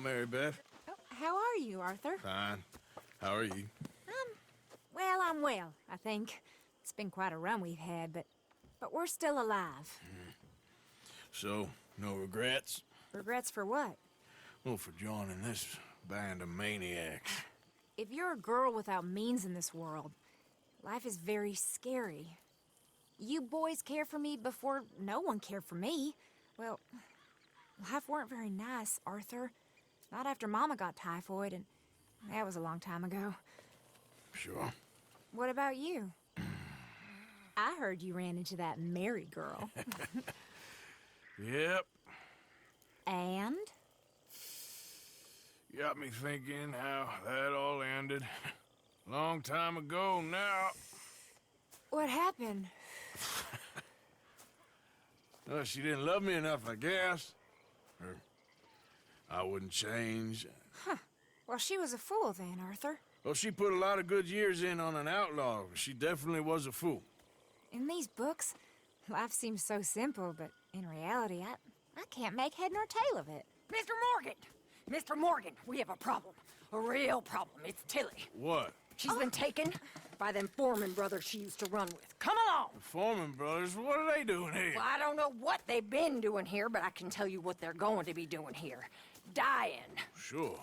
Mary Beth. Oh, how are you, Arthur? Fine. How are you? Well, I'm well, I think. It's been quite a run we've had, but we're still alive. So, no regrets? Regrets for what? Well, for joining this band of maniacs. If you're a girl without means in this world, life is very scary. You boys cared for me before no one cared for me. Well, life weren't very nice, Arthur. Not after Mama got typhoid, and that was a long time ago. Sure. What about you? I heard you ran into that Mary girl. Yep. And? Got me thinking how that all ended. Long time ago now. What happened? Well, she didn't love me enough, I guess. Or I wouldn't change. Huh. Well, she was a fool then, Arthur. Well, she put a lot of good years in on an outlaw. She definitely was a fool. In these books, life seems so simple, but in reality, I can't make head nor tail of it. Mr. Morgan! Mr. Morgan, we have a problem. A real problem. It's Tilly. What? She's been taken by them Forman brothers she used to run with. Come along! The Forman brothers? What are they doing here? Well, I don't know what they've been doing here, but I can tell you what they're going to be doing here. Dying. Sure.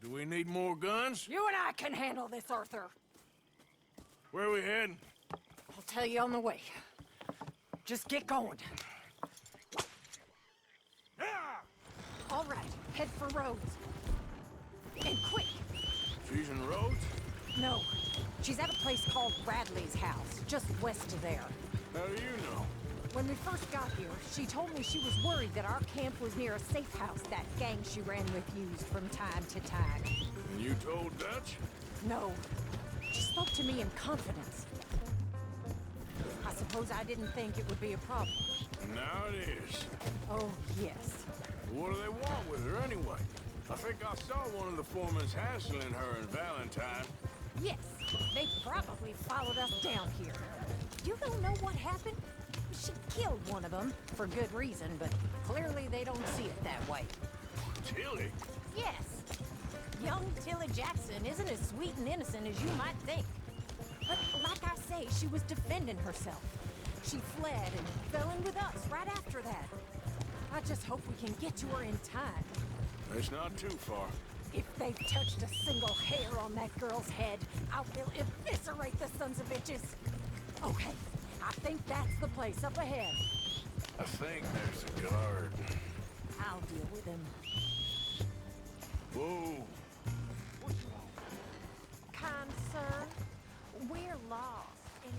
Do we need more guns? You and I can handle this, Arthur. Where are we heading? I'll tell you on the way. Just get going. All right, head for Rhodes. And quick! She's in Rhodes? No, she's at a place called Bradley's house, just west of there. How do you know? When we first got here, she told me she was worried that our camp was near a safe house that gang she ran with used from time to time. And you told Dutch? No, she spoke to me in confidence. I suppose I didn't think it would be a problem. And now it is. Oh, yes. What do they want with her anyway? I think I saw one of the foremans hassling her and Valentine. Yes, they probably followed us down here. You don't know what happened? She killed one of them, for good reason, but clearly they don't see it that way. Tilly? Yes. Young Tilly Jackson isn't as sweet and innocent as you might think. But like I say, she was defending herself. She fled and fell in with us right after that. I just hope we can get to her in time. It's not too far. If they've touched a single hair on that girl's head, I will eviscerate the sons of bitches. Okay, I think that's the place up ahead. I think there's a guard. I'll deal with him. Whoa. Kind sir, we're lost and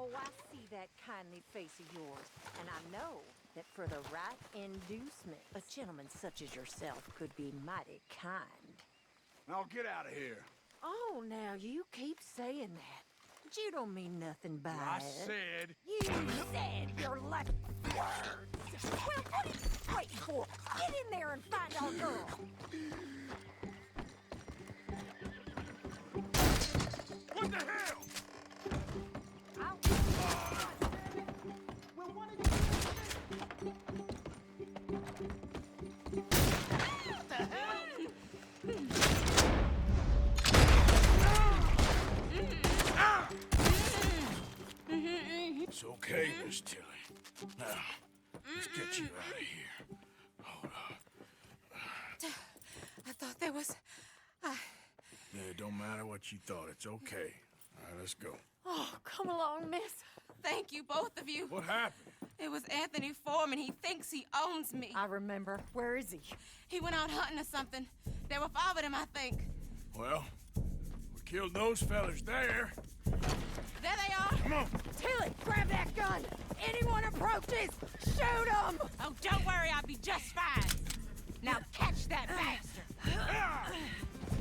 Oh, I see that kindly face of yours, and I know that for the right inducement, a gentleman such as yourself could be mighty kind. Now get out of here. Oh, now you keep saying that. But you don't mean nothing by I it. said... You said your left words. Well, what are you waiting for? Get in there and find our girl. What the hell? It's okay, Miss Tilly. Now, let's get you out of here. Hold on. I thought there was... Yeah, it don't matter what you thought. It's okay. All right, let's go. Oh, come along, miss. Thank you, both of you. What happened? It was Anthony Foreman. He thinks he owns me. I remember. Where is he? He went out hunting or something. There were 5 of them, I think. Well, we killed those fellas there. There they are. Come on. Tilly, grab that gun! Anyone approaches, shoot them! Oh, don't worry. I'll be just fine. Now catch that bastard.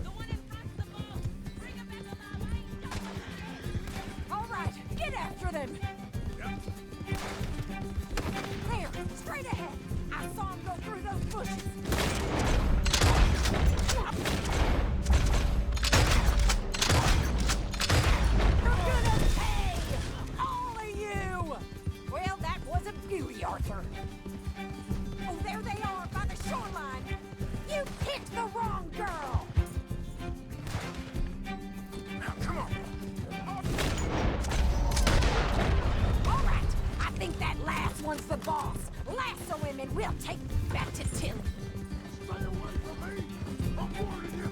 The one in front's the boat. Bring him back alive. I ain't All right, get after them! There, straight ahead. I saw him go through those bushes. You're gonna pay! All of you! Oh, there they are, by the shoreline! You picked the wrong girl! Now, come on. All right, I think that last one's the boss. Lasso him and we'll take back to Tilly. Stay away from me. I'm warning you.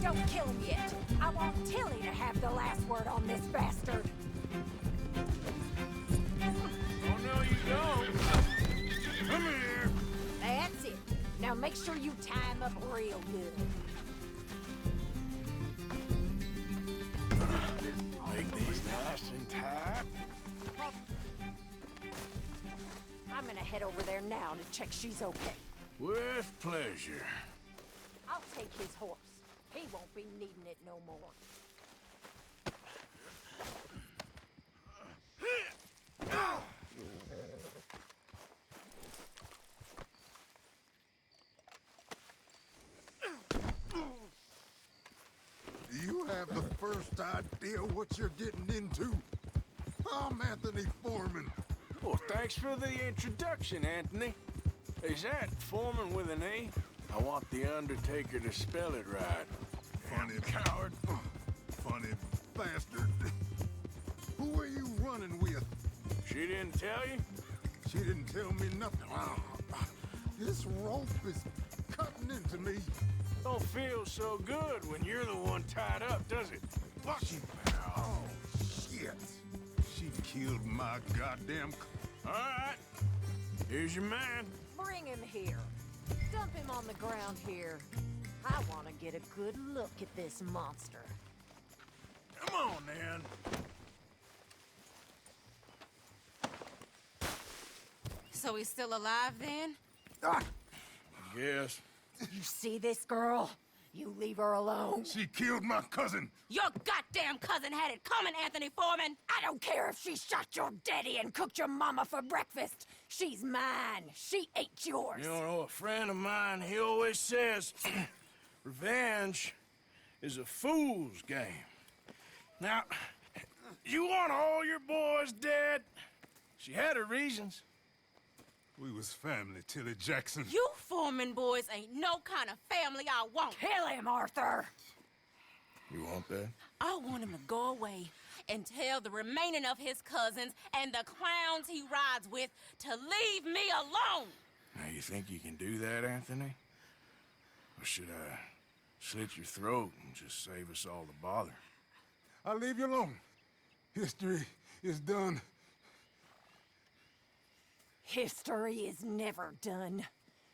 Don't kill him yet. I want Tilly to have the last word on this bastard. Oh, no, you don't. Come here. That's it. Now make sure you tie him up real good. Make these nice and tight. I'm gonna head over there now to check she's okay. With pleasure. I'll take his horse. He won't be needing it no more. Do you have the first idea what you're getting into? I'm Anthony Foreman. Well, thanks for the introduction, Anthony. Is that Foreman with an E? I want the Undertaker to spell it right. Funny coward. Funny bastard. Who are you running with? She didn't tell you? She didn't tell me nothing. This rope is cutting into me. Don't feel so good when you're the one tied up, does it? Oh, shit. She killed my goddamn... All right. Here's your man. Bring him here. Dump him on the ground here. I want to get a good look at this monster. Come on, then. So he's still alive then? Yes. You see this girl? You leave her alone. She killed my cousin. Your goddamn cousin had it coming, Anthony Foreman! I don't care if she shot your daddy and cooked your mama for breakfast. She's mine. She ate yours. You know, a friend of mine, he always says, revenge is a fool's game. Now, you want all your boys dead? She had her reasons. We was family, Tilly Jackson. You Foreman boys ain't no kind of family I want. Kill him, Arthur. You want that? I want him to go away and tell the remaining of his cousins and the clowns he rides with to leave me alone. Now, you think you can do that, Anthony? Or should I slit your throat and just save us all the bother? I'll leave you alone. History is done. History is never done.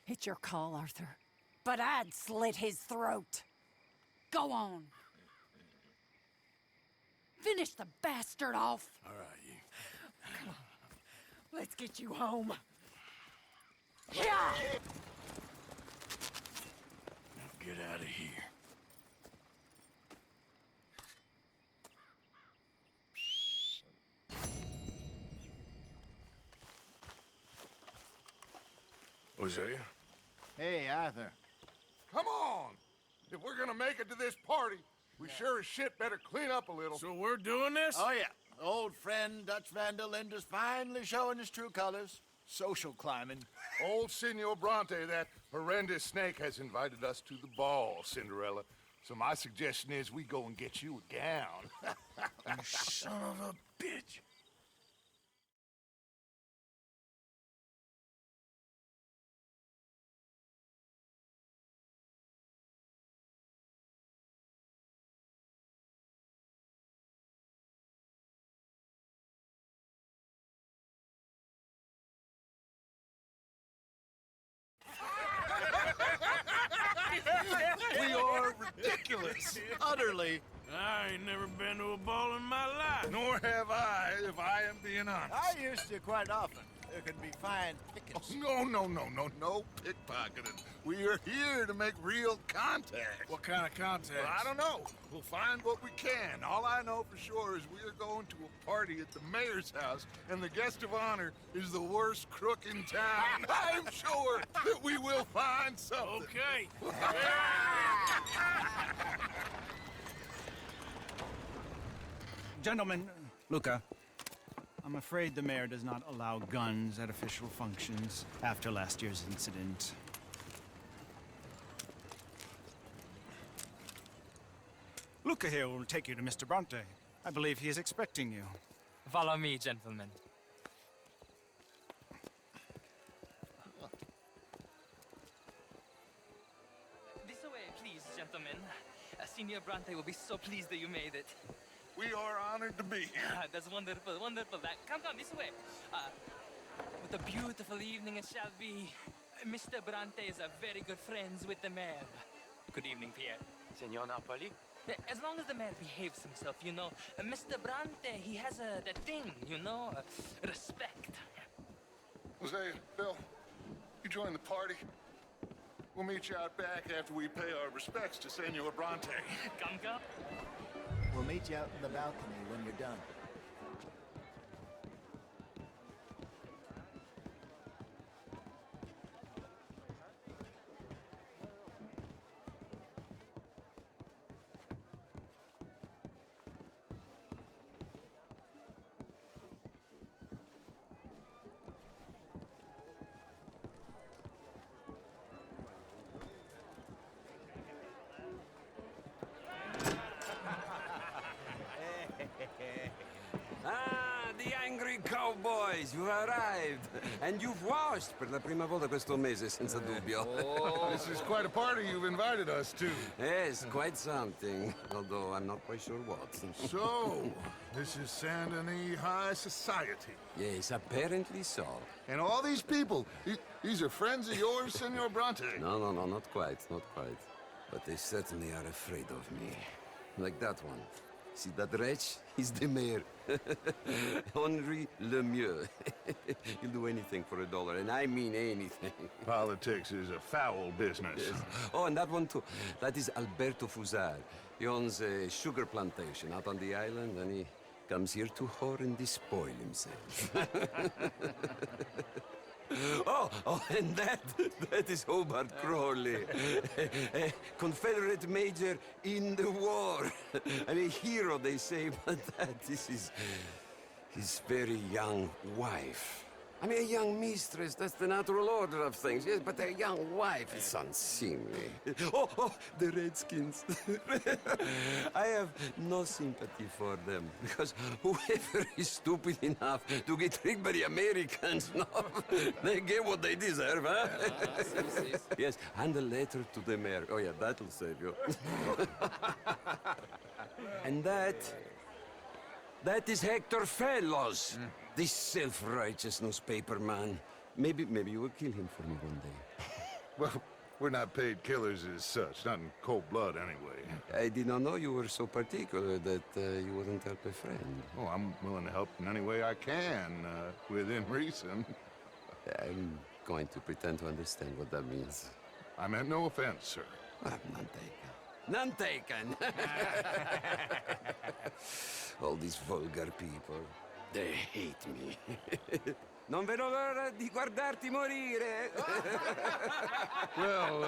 It's your call, Arthur. But I'd slit his throat. Go on. Finish the bastard off. All right, you. Let's get you home. Yeah! Now get out of here. Hosea? Hey, Arthur. Come on! If we're gonna make it to this party, we sure as shit better clean up a little. So we're doing this? Oh, yeah. Old friend Dutch Van der Linde is finally showing his true colors. Social climbing. Old Senor Bronte, that horrendous snake, has invited us to the ball, Cinderella. So my suggestion is we go and get you a gown. You son of a bitch. We are ridiculous. Utterly. I ain't never been to a ball in my life. Nor have I, if I am being honest. I used to quite often. There can be fine pickets. No pickpocketing. We are here to make real contact. What kind of contact? Well, I don't know. We'll find what we can. All I know for sure is we are going to a party at the mayor's house, and the guest of honor is the worst crook in town. I'm sure that we will find something. Okay. Gentlemen, Luca, I'm afraid the mayor does not allow guns at official functions after last year's incident. Luca here will take you to Mr. Bronte. I believe he is expecting you. Follow me, gentlemen. This way, please, gentlemen. Senior Bronte will be so pleased that you made it. We are honored to be here. That's wonderful, wonderful. Come, this way. What a beautiful evening it shall be. Mr. Bronte is a very good friends with the mayor. Good evening, Pierre. Senor Napoli? As long as the mayor behaves himself, you know. Mr. Bronte, he has that thing, you know, respect. Jose, Bill, you join the party. We'll meet you out back after we pay our respects to Senor Bronte. Come. We'll meet you out in the balcony when you're done. Ah, the angry cowboys, you arrived. And you've washed per la prima volta questo mese, senza dubbio. This is quite a party you've invited us to. Yes, quite something. Although I'm not quite sure what. So, this is Saint Denis High Society. Yes, apparently so. And all these people, these are friends of yours, Senor Bronte? No, not quite, not quite. But they certainly are afraid of me. Like that one. See that wretch? He's the mayor. Henri Lemieux. He'll do anything for $1, and I mean anything. Politics is a foul business. Yes. Oh, and that one too. That is Alberto Fusar. He owns a sugar plantation out on the island, and he comes here to whore and despoil himself. Oh, and that is Hobart Crawley, a Confederate major in the war. I mean, hero, they say, but that is his very young wife. I mean, a young mistress, that's the natural order of things, yes, but a young wife is unseemly. Oh, the Redskins. I have no sympathy for them, because whoever is stupid enough to get tricked by the Americans, no, they get what they deserve, huh? Yes, and a letter to the mayor. Oh, yeah, that'll save you. And that is Hector Fellows. This self-righteous newspaper man. Maybe you will kill him for me one day. Well, we're not paid killers as such, not in cold blood anyway. I did not know you were so particular that you wouldn't help a friend. Oh, I'm willing to help in any way I can, within reason. I'm going to pretend to understand what that means. I meant no offense, sir. None taken. None taken! All these vulgar people. They hate me. Non vedo l'ora di guardarti morire. Well,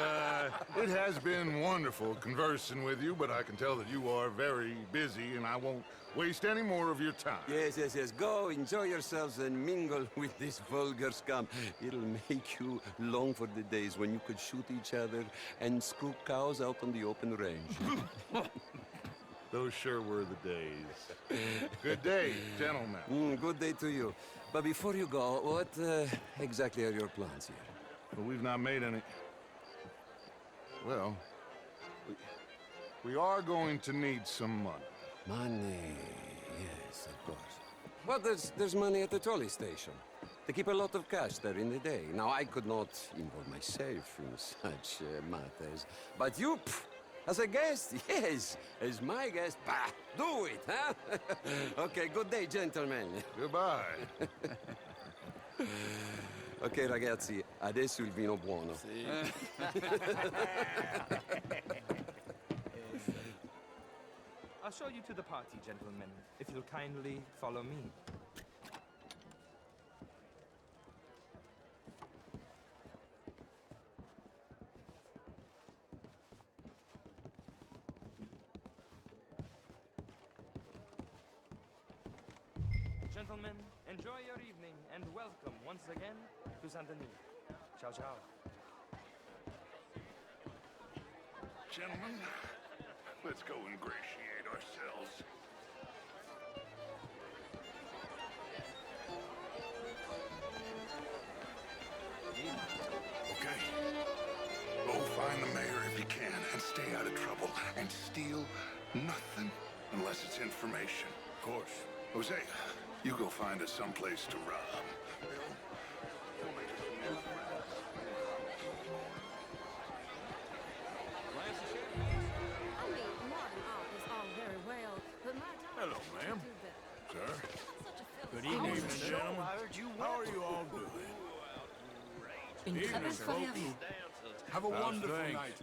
it has been wonderful conversing with you, but I can tell that you are very busy, and I won't waste any more of your time. Yes. Go, enjoy yourselves, and mingle with this vulgar scum. It'll make you long for the days when you could shoot each other and screw cows out on the open range. Those sure were the days. Good day, gentlemen. Good day to you. But before you go, what exactly are your plans here? Well, we've not made any... Well, we are going to need some money. Money, yes, of course. Well, there's money at the trolley station. They keep a lot of cash there in the day. Now, I could not involve myself in such matters. But you... As a guest? Yes. As my guest? Bah, do it, huh? Okay, good day, gentlemen. Goodbye. Ok, ragazzi, adesso il vino buono. I'll show you to the party, gentlemen, if you'll kindly follow me. Gentlemen, Enjoy your evening and welcome once again to Saint Denis. Ciao, ciao. Gentlemen, let's go ingratiate ourselves. Okay. Go find the mayor if you can and stay out of trouble. And steal nothing unless it's information. Of course. Jose, you go find us someplace to rob. Bill, we'll make us some new friends. I mean, modern art is all very well, but my Hello, ma'am. do better. Sir. Such a Good philosophical- evening, gentlemen. How are you all doing? Evening, folks. Have a wonderful thanks. night.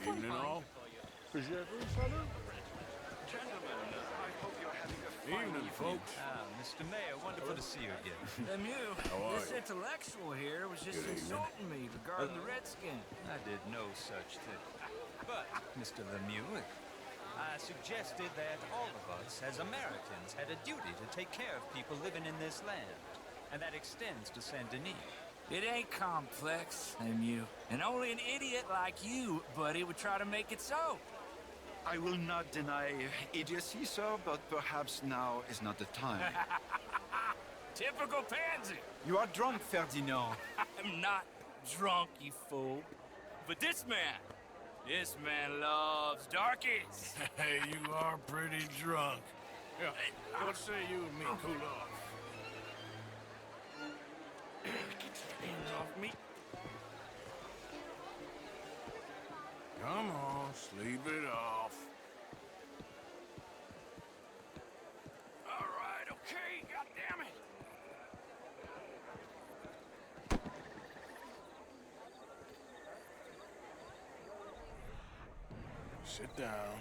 Evening, all. Evening, folks. Mr. Mayor, wonderful to see you again. Lemieux, How are this you? intellectual here was just Good evening. insulting me regarding the Redskin. I did no such thing. But, Mr. Lemieux, I suggested that all of us, as Americans, had a duty to take care of people living in this land. And that extends to Saint Denis. It ain't complex, Lemieux. And only an idiot like you, buddy, would try to make it so. I will not deny idiocy, sir, but perhaps now is not the time. Typical pansy. You are drunk, Ferdinand. I'm not drunk, you fool. But this man loves darkies. Hey, you are pretty drunk. Yeah, what say you and me cool off? Hands off me. Come on, sleep it off. All right, okay, goddammit. Sit down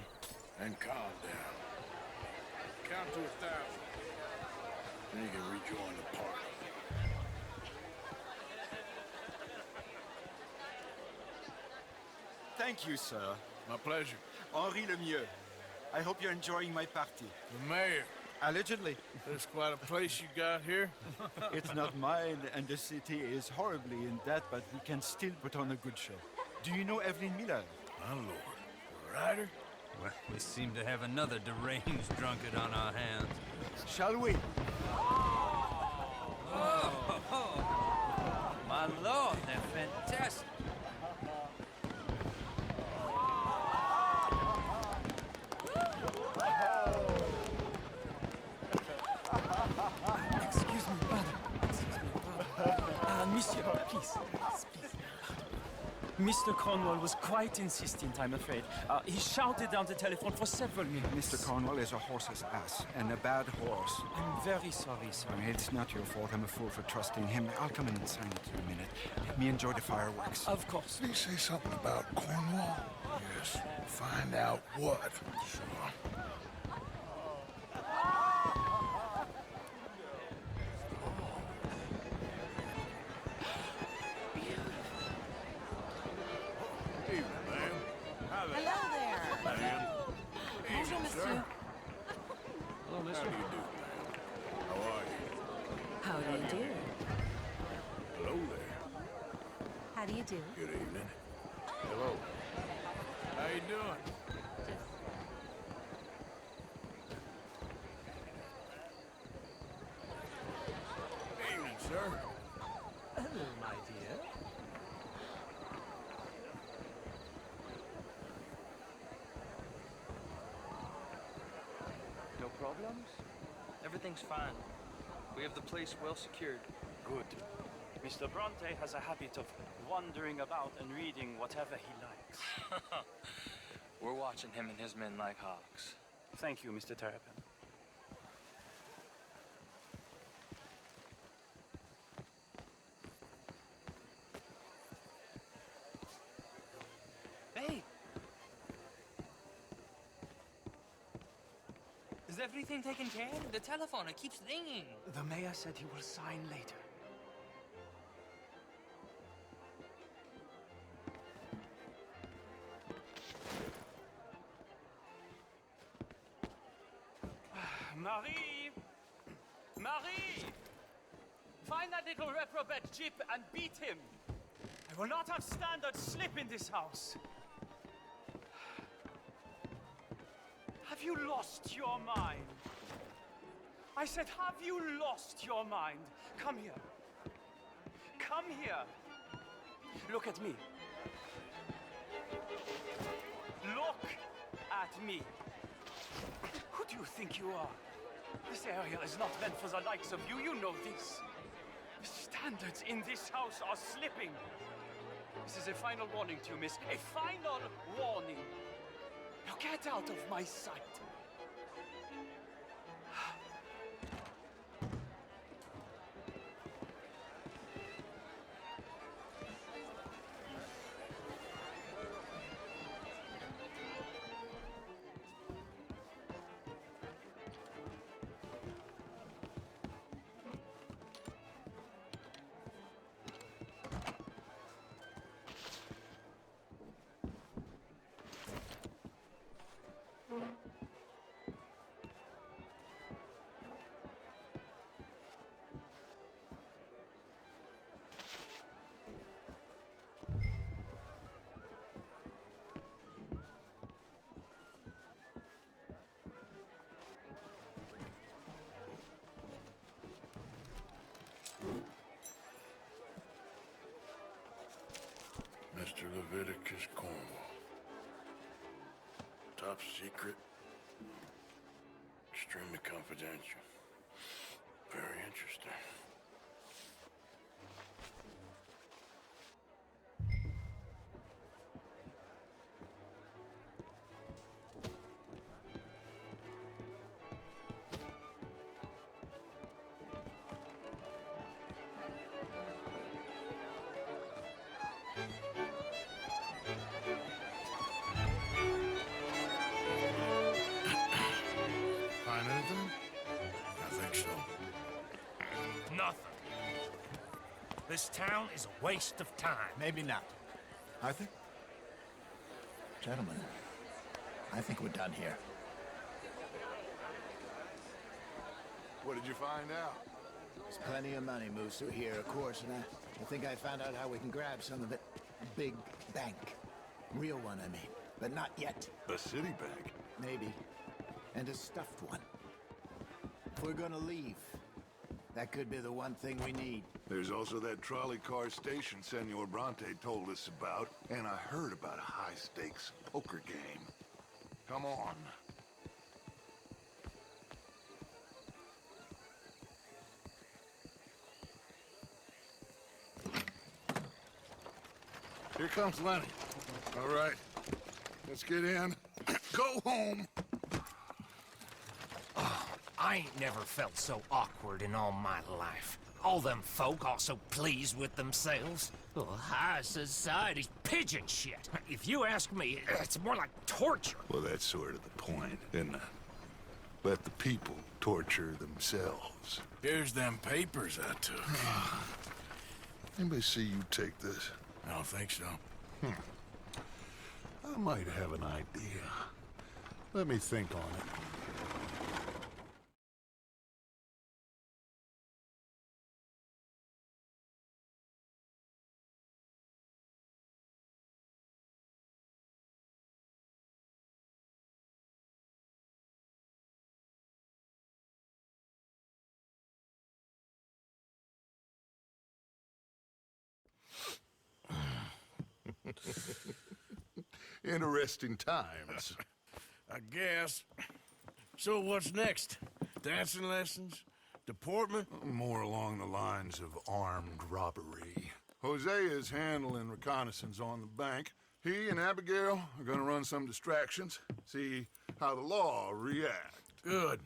and calm down. Count to 1,000. Then you can rejoin the party. Thank you, sir. My pleasure. Henri Lemieux. I hope you're enjoying my party. The mayor. Allegedly. There's quite a place you got here. It's not mine, and the city is horribly in debt, but we can still put on a good show. Do you know Evelyn Miller? My lord. The rider? Well, we seem to have another deranged drunkard on our hands. Shall we? My lord, they're fantastic. Excuse me, brother. Monsieur, please. Mr. Cornwall was quite insistent, I'm afraid. He shouted down the telephone for several minutes. Mr. Cornwall is a horse's ass, and a bad horse. I'm very sorry, sir. It's not your fault. I'm a fool for trusting him. I'll come in and sign it in a minute. Let me enjoy the fireworks. Of course. Did he say something about Cornwall? Yes. Find out what. Sure. Evening, ma'am. Hello there. Ma'am. Bonjour, monsieur. How do you do, ma'am? How are you? How do you do? Hello there. How do you do? Good evening. Hello. How you doing? Evening, sir. Hello, my dear. No problems? Everything's fine. We have the place well secured. Good. Mr. Bronte has a habit of wandering about and reading whatever he likes. We're watching him and his men like hawks. Thank you, Mr. Terrapin. Hey! Is everything taken care of? The telephone, it keeps ringing. The mayor said he will sign later. Marie! Marie! Find that little reprobate Jip and beat him. I will not have standard slip in this house. Have you lost your mind? I said, have you lost your mind? Come here. Come here. Look at me. Look at me. Who do you think you are? This area is not meant for the likes of you. You know this. The standards in this house are slipping. This is a final warning to you, miss. A final warning. Now get out of my sight. Mr. Leviticus Cornwall. Top secret. Extremely confidential. Very interesting. Find anything? I think so. Nothing. This town is a waste of time. Maybe not. Arthur? Gentlemen, I think we're done here. What did you find out? There's plenty of money moves through here, of course, and I think I found out how we can grab some of it. A big bank. Real one, I mean. But not yet. A city bank? Maybe. And a stuffed one. If we're gonna leave, that could be the one thing we need. There's also that trolley car station Senor Bronte told us about, and I heard about a high-stakes poker game. Come on. Here comes Lenny. All right, let's get in. Go home. I ain't never felt so awkward in all my life. All them folk all so pleased with themselves. Oh, high society's pigeon shit. If you ask me, it's more like torture. Well, that's sort of the point, isn't it? Let the people torture themselves. Here's them papers I took. Anybody see you take this? I don't think so. I might have an idea. Let me think on it. Interesting times. I guess. So what's next? Dancing lessons? Deportment? More along the lines of armed robbery. Hosea is handling reconnaissance on the bank. He and Abigail are gonna run some distractions, see how the law react. Good.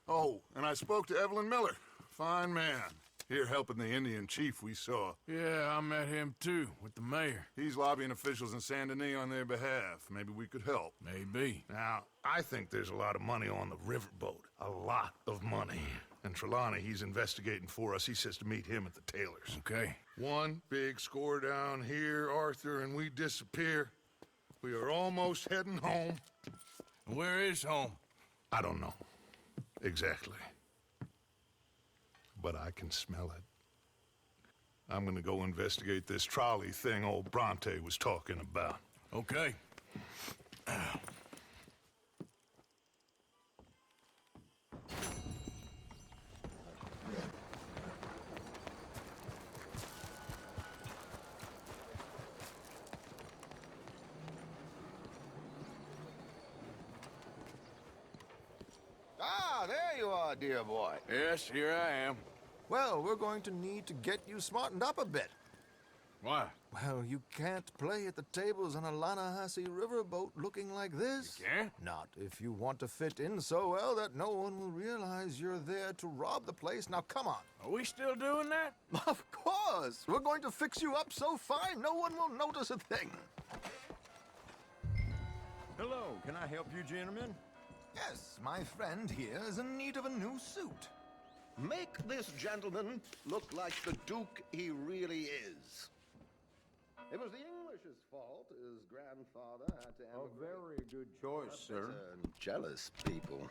Oh, and I spoke to Evelyn Miller. Fine man. Here helping the Indian chief we saw. Yeah, I met him too, with the mayor. He's lobbying officials in Saint Denis on their behalf. Maybe we could help. Maybe. Now, I think there's a lot of money on the riverboat. A lot of money. And Trelawney, he's investigating for us. He says to meet him at the Taylor's. Okay. One big score down here, Arthur, and we disappear. We are almost heading home. Where is home? I don't know. Exactly. But I can smell it. I'm gonna go investigate this trolley thing old Bronte was talking about. Okay. Ah, there you are, dear boy. Yes, here I am. Well, we're going to need to get you smartened up a bit. Why? Well, you can't play at the tables on a Lannahechee riverboat looking like this. You can't? Not if you want to fit in so well that no one will realize you're there to rob the place. Now, come on. Are we still doing that? Of course. We're going to fix you up so fine no one will notice a thing. Hello, can I help you, gentlemen? Yes, my friend here is in need of a new suit. Make this gentleman look like the Duke he really is. It was the English's fault his grandfather had to emigrate. A very good choice, sir. Jealous people.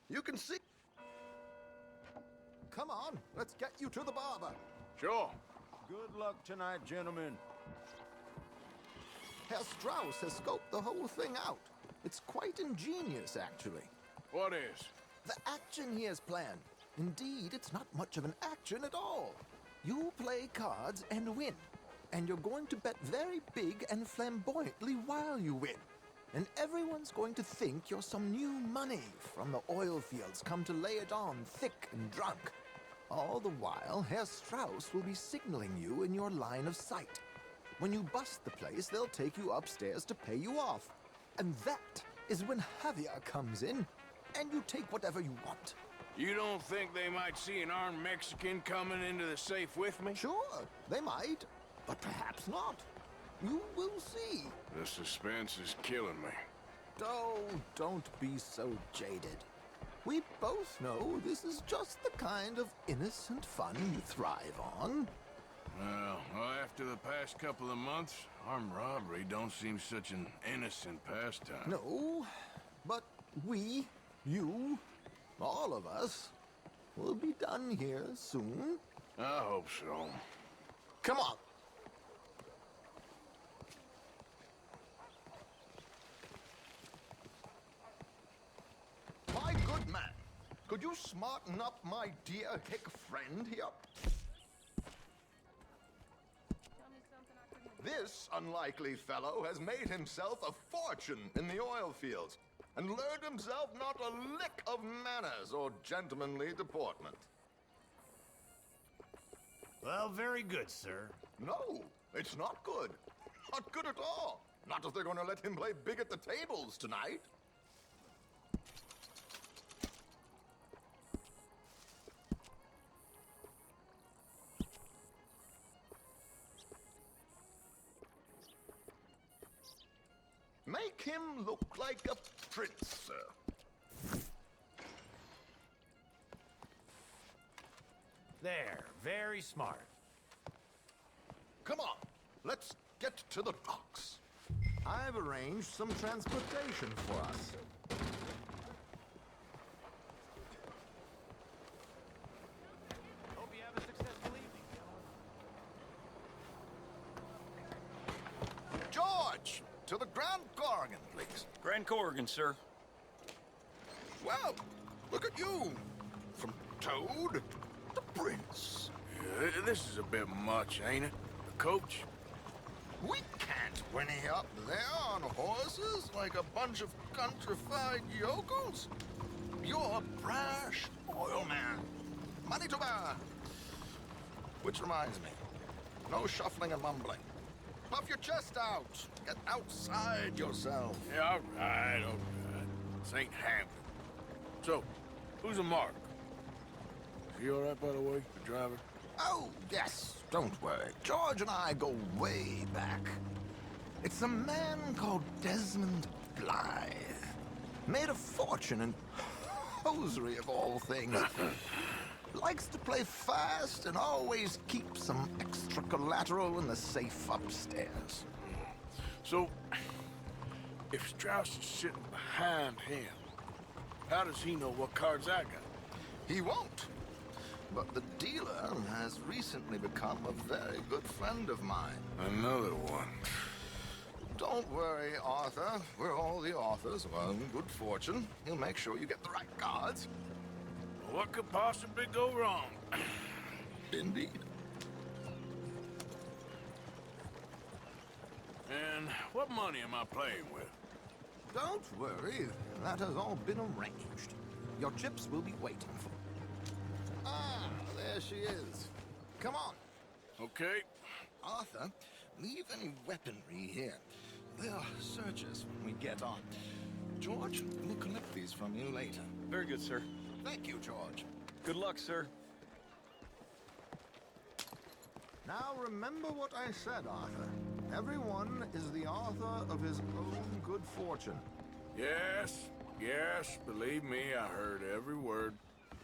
You can see... Come on, let's get you to the barber. Sure. Good luck tonight, gentlemen. Herr Strauss has scoped the whole thing out. It's quite ingenious, actually. What is? The action he has planned. Indeed, it's not much of an action at all. You play cards and win. And you're going to bet very big and flamboyantly while you win. And everyone's going to think you're some new money from the oil fields come to lay it on thick and drunk. All the while, Herr Strauss will be signaling you in your line of sight. When you bust the place, they'll take you upstairs to pay you off. And that is when Javier comes in, and you take whatever you want. You don't think they might see an armed Mexican coming into the safe with me? Sure, they might, but perhaps not. You will see. The suspense is killing me. Oh, don't be so jaded. We both know this is just the kind of innocent fun you thrive on. Well, after the past couple of months, armed robbery don't seem such an innocent pastime. No, but we, you, all of us, will be done here soon. I hope so. Come on. My good man, could you smarten up my dear hick friend here? This unlikely fellow has made himself a fortune in the oil fields and learned himself not a lick of manners or gentlemanly deportment. Well, very good, sir. No, it's not good. Not good at all. Not if they're going to let him play big at the tables tonight. Make him look like a prince, sir. There, very smart. Come on, let's get to the docks. I've arranged some transportation for us. Hope you have a successful evening. George, to the Grand Corrigan, please. Grand Corrigan, sir. Well, look at you. From Toad to Prince. Yeah, this is a bit much, ain't it? The coach? We can't whinny up there on horses like a bunch of countrified yokels. You're a brash oil man. Money to burn. Which reminds me, no shuffling and mumbling. Puff your chest out. Get outside yourself. Yeah, all right. This ain't happening. So, who's a mark? Is he all right, by the way, the driver? Oh, yes. Don't worry. George and I go way back. It's a man called Desmond Blythe. Made a fortune in hosiery of all things. Likes to play fast and always keeps some extra collateral in the safe upstairs. So, if Strauss is sitting behind him, how does he know what cards I got? He won't. But the dealer has recently become a very good friend of mine. Another one. Don't worry, Arthur. We're all the authors of our own good fortune. He'll make sure you get the right cards. What could possibly go wrong? Indeed. And what money am I playing with? Don't worry. That has all been arranged. Your chips will be waiting for you. Ah, there she is. Come on. Okay. Arthur, leave any weaponry here. They'll search us when we get on. George, we'll collect these from you later. Very good, sir. Thank you, George. Good luck, sir. Now remember what I said, Arthur. Everyone is the author of his own good fortune. Yes, believe me, I heard every word.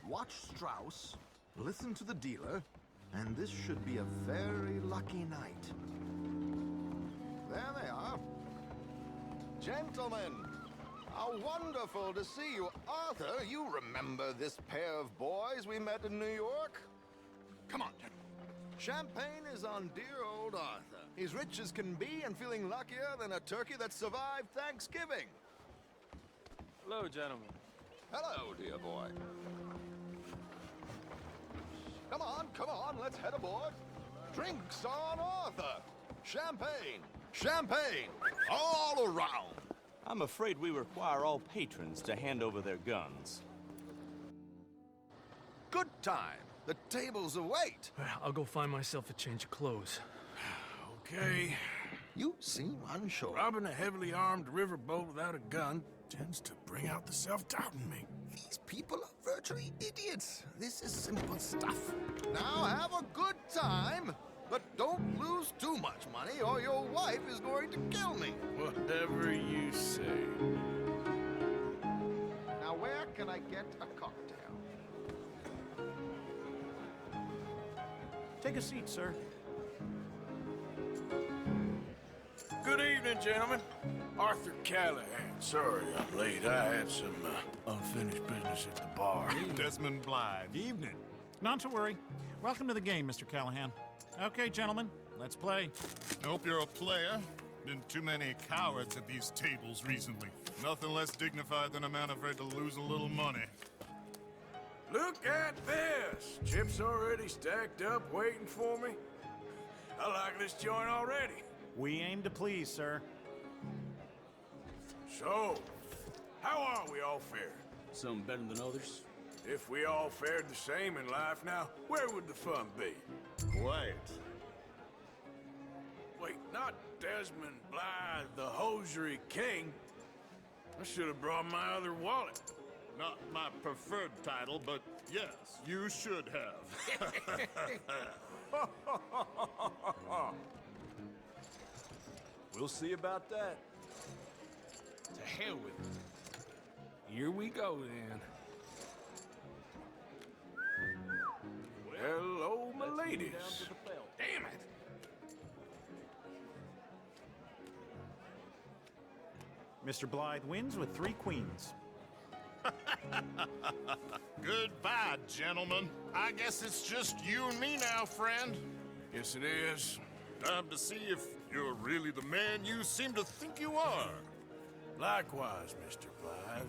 Watch Strauss, listen to the dealer, and this should be a very lucky night. There they are. Gentlemen, how wonderful to see you. Arthur, you remember this pair of boys we met in New York? Come on, gentlemen. Champagne is on dear old Arthur. He's rich as can be and feeling luckier than a turkey that survived Thanksgiving. Hello, gentlemen. Hello, dear boy. Come on, let's head aboard. Drinks on Arthur. Champagne, champagne, all around. I'm afraid we require all patrons to hand over their guns. Good time. The tables await. I'll go find myself a change of clothes. Okay. You seem unsure. Robbing a heavily armed riverboat without a gun tends to bring out the self-doubt in me. These people are virtually idiots. This is simple stuff. Now have a good time, but don't lose too much money or your wife is going to kill me. Whatever you say. Now where can I get a cocktail? Take a seat, sir. Good evening, gentlemen. Arthur Callahan. Sorry I'm late. I had some unfinished business at the bar. Desmond Blythe. Evening. Not to worry. Welcome to the game, Mr. Callahan. Okay, gentlemen, let's play. I hope you're a player. Been too many cowards at these tables recently. Nothing less dignified than a man afraid to lose a little money. Look at this! Chips already stacked up, waiting for me. I like this joint already. We aim to please, sir. So, how are we all fared? Some better than others. If we all fared the same in life now, where would the fun be? Quiet. Wait, not Desmond Blythe, the hosiery king. I should have brought my other wallet. Not my preferred title, but yes, you should have. We'll see about that. To hell with it. Here we go, then. Hello, my ladies. Damn it! Mr. Blythe wins with 3 queens. Goodbye, gentlemen. I guess it's just you and me now, friend. Yes, it is. Time to see if you're really the man you seem to think you are. Likewise, Mr. Blythe.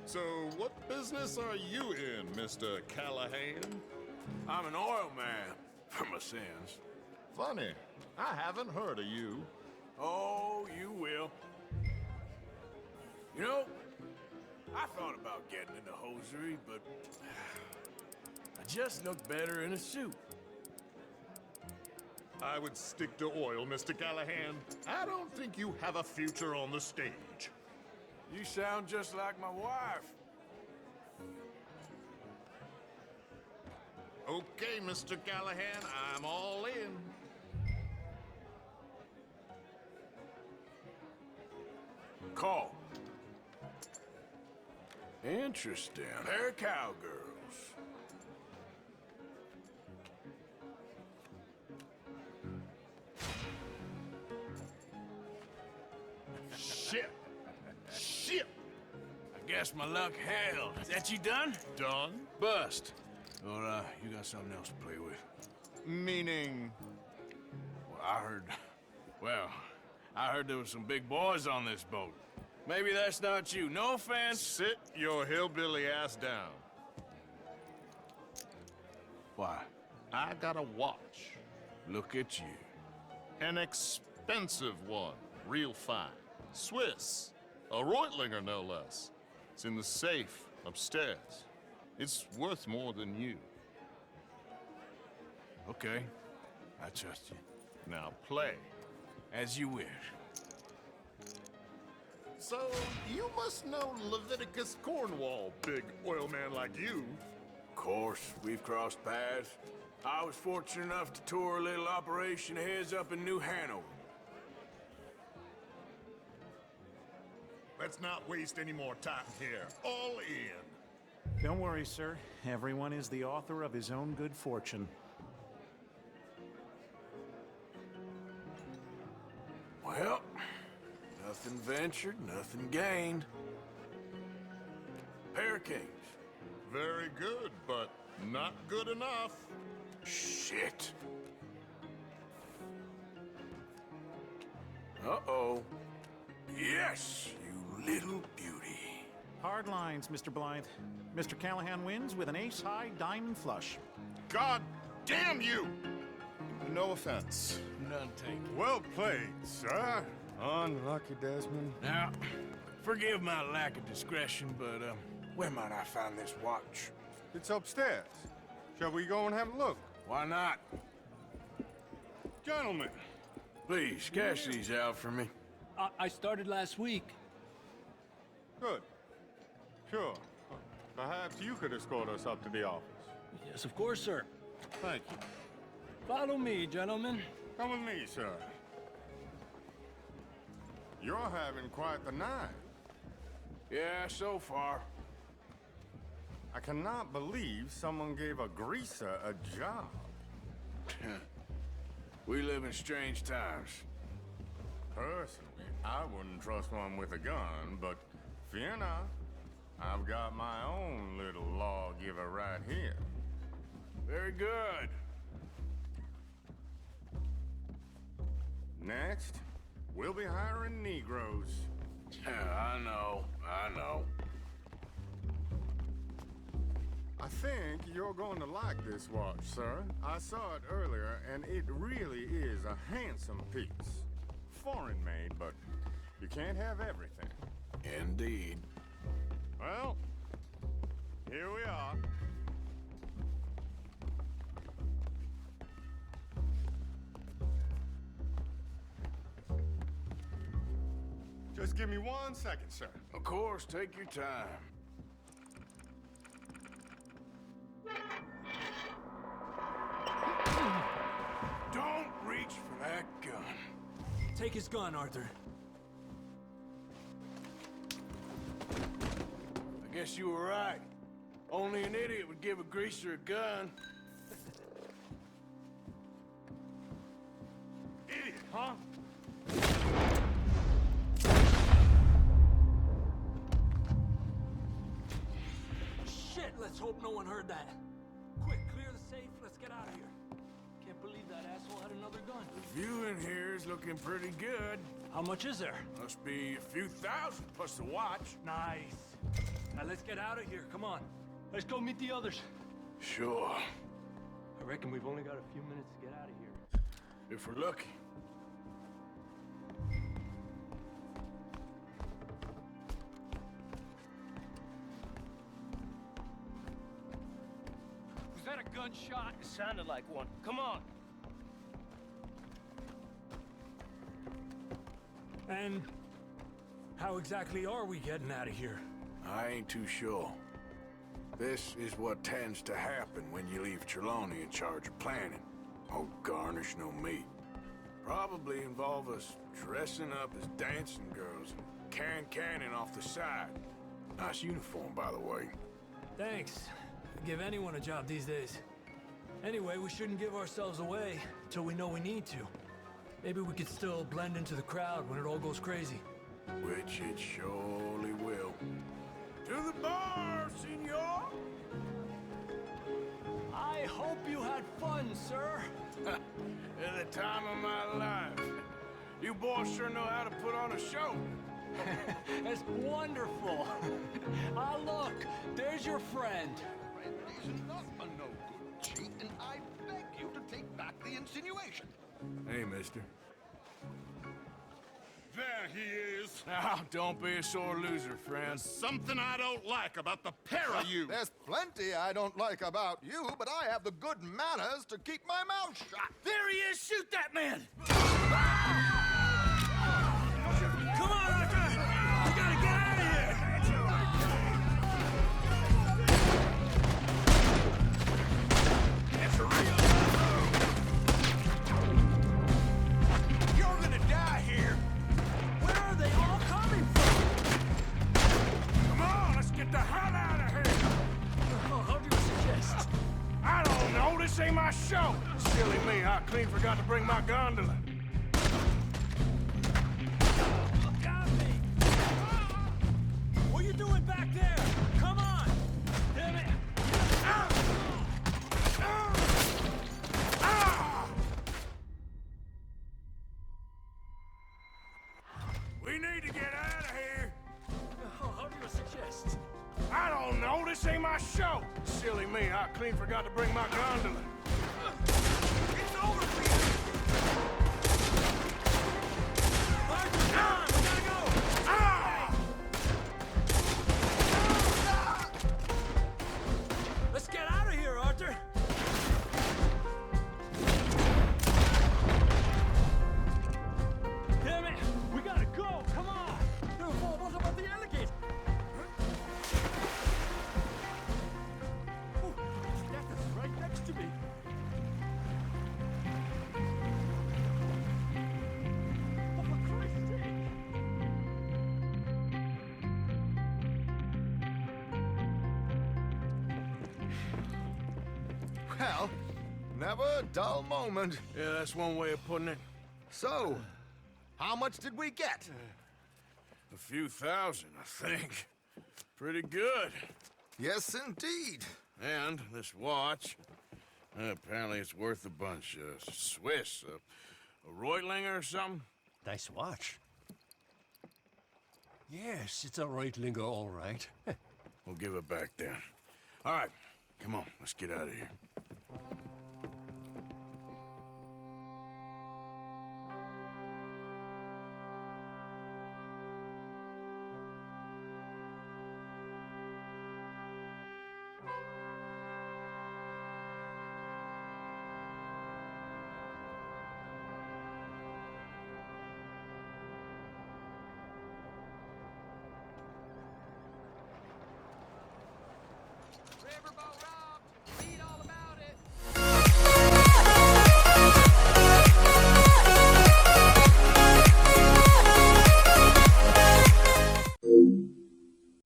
So, what business are you in, Mr. Callahan? I'm an oil man, for my sins. Funny. I haven't heard of you. Oh, you will. You know, I thought about getting into hosiery, but I just look better in a suit. I would stick to oil, Mr. Callahan. I don't think you have a future on the stage. You sound just like my wife. Okay, Mr. Callahan, I'm all in. Call. Interesting. They're cowgirls. Shit. Shit. I guess my luck held. Is that you done? Done? Bust. Or, you got something else to play with? Meaning? Well, I heard there was some big boys on this boat. Maybe that's not you. No offense. Sit your hillbilly ass down. Why? I got a watch. Look at you. An expensive one. Real fine. Swiss. A Reutlinger, no less. It's in the safe upstairs. It's worth more than you. Okay. I trust you. Now play. As you wish. So, you must know Leviticus Cornwall, big oil man like you. Of course, we've crossed paths. I was fortunate enough to tour a little operation of his up in New Hanover. Let's not waste any more time here. All in. Don't worry, sir. Everyone is the author of his own good fortune. Well, nothing ventured, nothing gained. Pair kings. Very good, but not good enough. Shit. Uh-oh. Yes, you little beauty. Hard lines, Mr. Blythe. Mr. Callahan wins with an ace-high diamond flush. God damn you! No offense. None taken. Well played, sir. Unlucky, Desmond. Now, forgive my lack of discretion, but, where might I find this watch? It's upstairs. Shall we go and have a look? Why not? Gentlemen. Please, cash these out for me. I started last week. Good. Sure. Perhaps you could escort us up to the office. Yes, of course, sir. Thank you. Follow me, gentlemen. Come with me, sir. You're having quite the night. Yeah, so far. I cannot believe someone gave a greaser a job. We live in strange times. Personally, I wouldn't trust one with a gun, but fear not. I've got my own little lawgiver right here. Very good. Next, we'll be hiring Negroes. Yeah, I know. I think you're going to like this watch, sir. I saw it earlier, and it really is a handsome piece. Foreign made, but you can't have everything. Indeed. Well, here we are. Just give me 1 second, sir. Of course, take your time. Don't reach for that gun. Take his gun, Arthur. I guess you were right. Only an idiot would give a greaser a gun. Idiot, huh? Shit, let's hope no one heard that. Quick, clear the safe. Let's get out of here. Can't believe that asshole had another gun. The view in here is looking pretty good. How much is there? Must be a few thousand plus the watch. Nice. Now let's get out of here. Come on. Let's go meet the others. Sure. I reckon we've only got a few minutes to get out of here. If we're lucky. Was that a gunshot? It sounded like one. Come on. And how exactly are we getting out of here? I ain't too sure. This is what tends to happen when you leave Trelawney in charge of planning. Oh, garnish no meat. Probably involve us dressing up as dancing girls and carrying cannon off the side. Nice uniform, by the way. Thanks. Give anyone a job these days. Anyway, we shouldn't give ourselves away till we know we need to. Maybe we could still blend into the crowd when it all goes crazy. Which it surely will. To the bar, senor! I hope you had fun, sir. At the time of my life. You boys sure know how to put on a show. It's wonderful. Ah, look, there's your friend. He's not a no good cheat, and I beg you to take back the insinuation. Hey, mister. There he is. Now, don't be a sore loser, friend. Something I don't like about the pair of you. There's plenty I don't like about you, but I have the good manners to keep my mouth shut. There he is! Shoot that man! Come on, Arthur! We gotta get out of here! That's a real... You're gonna die here! Where are they all coming from? Come on, let's get the hell out of here! Oh, how do you suggest? I don't know, this ain't my show! Silly me, I clean forgot to bring my gondola. Got me! What are you doing back there? Come on! Damn it! We need to get out of here! Oh, how do you suggest? I don't know, this ain't my show! Silly me, I clean forgot to bring my gondola. It's over for you! Arthur, come on! We gotta go! Let's get out of here, Arthur! Damn it! We gotta go! Come on! What about the alligator? Oh, death is right next to me! Oh, for Christ's sake! Well, never a dull moment. Yeah, that's one way of putting it. So, how much did we get? A few thousand, I think. Pretty good. Yes, indeed. And this watch, apparently it's worth a bunch. Swiss, a Reutlinger or something? Nice watch. Yes, it's a Reutlinger, all right. We'll give it back then. All right, come on, let's get out of here.